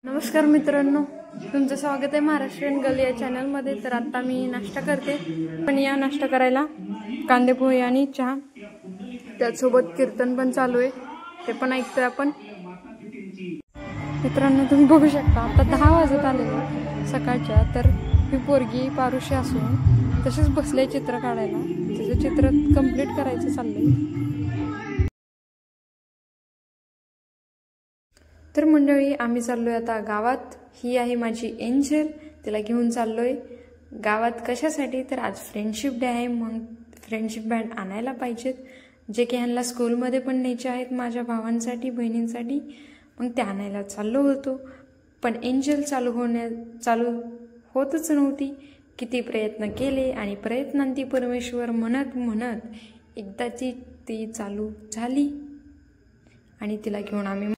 नमस्कार मित्रांनो, तुमचं स्वागत आहे महाराष्ट्रीयन गर्ल या चॅनलमध्ये। तर आता मी नाश्ता करते, पण या नाश्ता करायला कांदे पोहे आणि चहा, त्यासोबत कीर्तन पण चालू आहे, ते पण ऐकतोय आपण। मित्रांनो तुम्ही बघू शकता आता 10 वाजत आलेले सकाळच्या। तर ही पोरगी पारुशी असून तसेच बसले चित्र काढायला, तिचं चित्र कंप्लीट करायचं चाललंय। तर मंडळी आम्ही चाललोय आता गावात। ही आहे माझी एंजल, तिला घेऊन चाललोय गावात। कशासाठी? तर आज फ्रेंडशिप डे आहे, मग फ्रेंडशिप बँड आणायला पाहिजेत, जे की ह्यांना स्कूलमध्ये पण न्यायचे आहेत माझ्या भावांसाठी बहिणींसाठी। मग ते आणायला चाललो होतो, पण एंजल चालू होतच नव्हती। किती प्रयत्न केले आणि प्रयत्नांती परमेश्वर म्हणत म्हणत एकदाची ती चालू झाली आणि तिला घेऊन आम्ही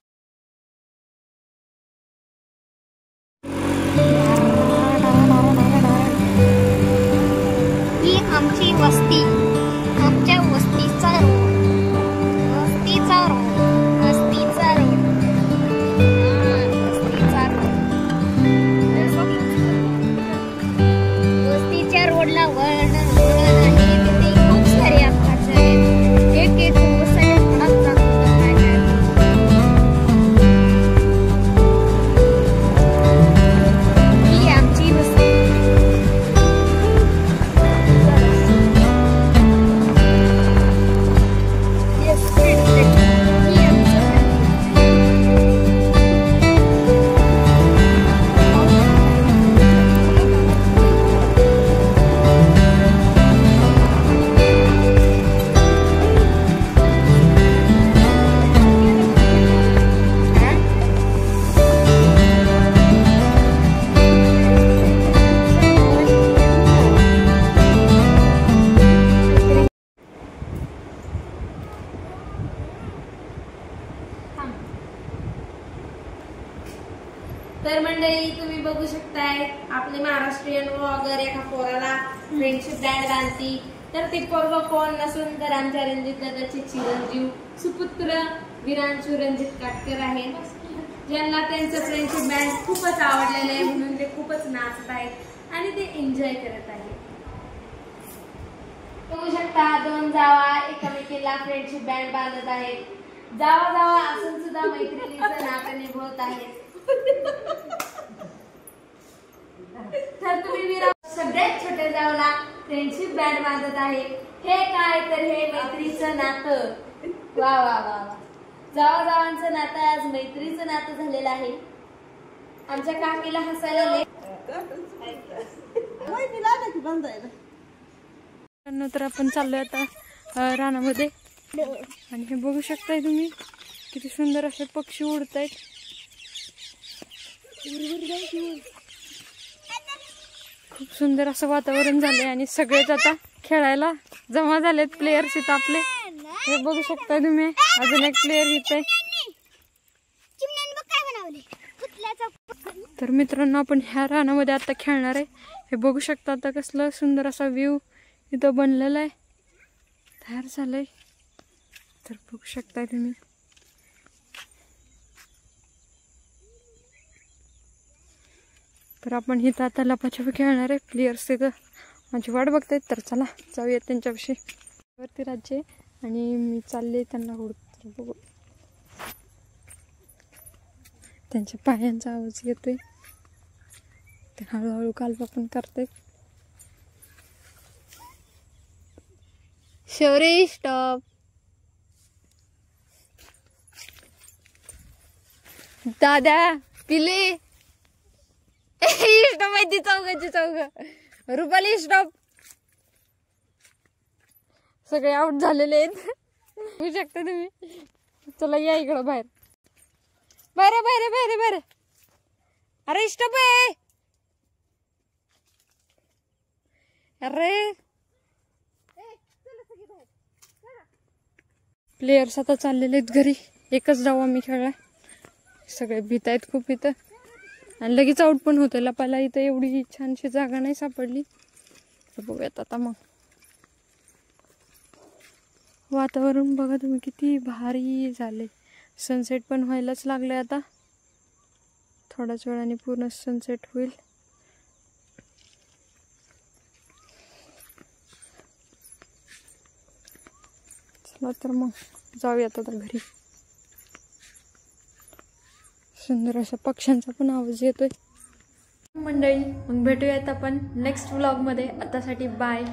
आमची वस्ती, आमच्या वस्तीचा रोड, वस्तीचा रोड, वस्तीचा रोड, वस्तीचा रोड, वस्तीच्या रोडला वळण आहे, तिथे खूप सारे अपघात झाले। एक मोटरसायकल पुढात जातो ही आमची वस्ती। तर मंडळी तुम्ही बघू शकताय आपले महाराष्ट्रीयन व्लॉगर एका पोराला फ्रेंडशिप बँड बांधती। तर ते पोरग कोण नसून तर आमच्या रणजित दादाचे चिरंजीव सुपुत्र विरांशू रणजित काटकर आहे, ज्यांना त्यांचं फ्रेंडशिप बँड खूपच आवडलेलं आहे, म्हणून ते खूपच नाचत आहेत आणि ते एन्जॉय करत आहेत। बघू शकता दोन जावा एकमेकीला फ्रेंडशिप बँड बांधत आहेत। जावा जावा असून सुद्धा मैत्रिणीचं नातं निभवत आहेत। तर तुम्ही सगळ्यात छोटे जावला फ्रेंडशिप बँड बांधत आहे, हे काय तर हे मैत्रीचं नातं। वा वा वा वा, जावा जावांचं नातं आज मैत्रीचं नातं झालेलं आहे। आमच्या काकीला हसायला तर आपण चाललोय आता रानामध्ये, आणि हे बघू शकताय तुम्ही किती सुंदर असे पक्षी उडतायत। खूप सुंदर असं वातावरण झालंय आणि सगळेच आता खेळायला जमा झालेत, प्लेयर्स इथं आपले। हे बघू शकता तुम्ही, अजून एक प्लेयर इथे। तर मित्रांनो आपण ह्या रानामध्ये आता खेळणार आहे। हे बघू शकता आता कसलं सुंदर असा व्ह्यू इथं बनलेला आहे, तयार झालंय। तर बघू शकताय तुम्ही, तर आपण इथं आता लपाछपी खेळणार आहे। प्लेयर्स तिथं माझी वाट बघतायत, तर चला जाऊया त्यांच्याविषयी। वरती राज्य आणि मी चालले त्यांना हुडत, बघू त्यांच्या पायांचा आवाज येतोय, ते हळूहळू कालवा पण करतायत। शौर्य स्टॉप, दादा पिले स्टॉप आहे ती चौघाची चौघ, रुपाली स्टॉप, सगळे आउट झालेले आहेत। बघू शकता तुम्ही। चला या इकडं बाहेर, बाहेर बाहेर बाहेर बाहेर, अरे स्टॉप आहे, अरे प्लेयर्स आता चाललेले आहेत घरी। एकच डाव आम्ही खेळलाय, सगळे भीत आहेत खूप इथं, आणि लगेच आउट पण होतं। लपायला इथं एवढी छानशी जागा नाही सापडली, तर बघूयात आता। मग वातावरण बघा तुम्ही किती भारी झाले, सनसेट पण व्हायलाच लागले आता। थोड्याच वेळाने पूर्ण सनसेट होईल. चला तर मग जाऊयात आता घरी. सुंदर अशा पक्ष्यांचा पण आवाज येतोय. मंडळी, मग भेटूयात आपण नेक्स्ट व्लॉगमध्ये. आतासाठी बाय.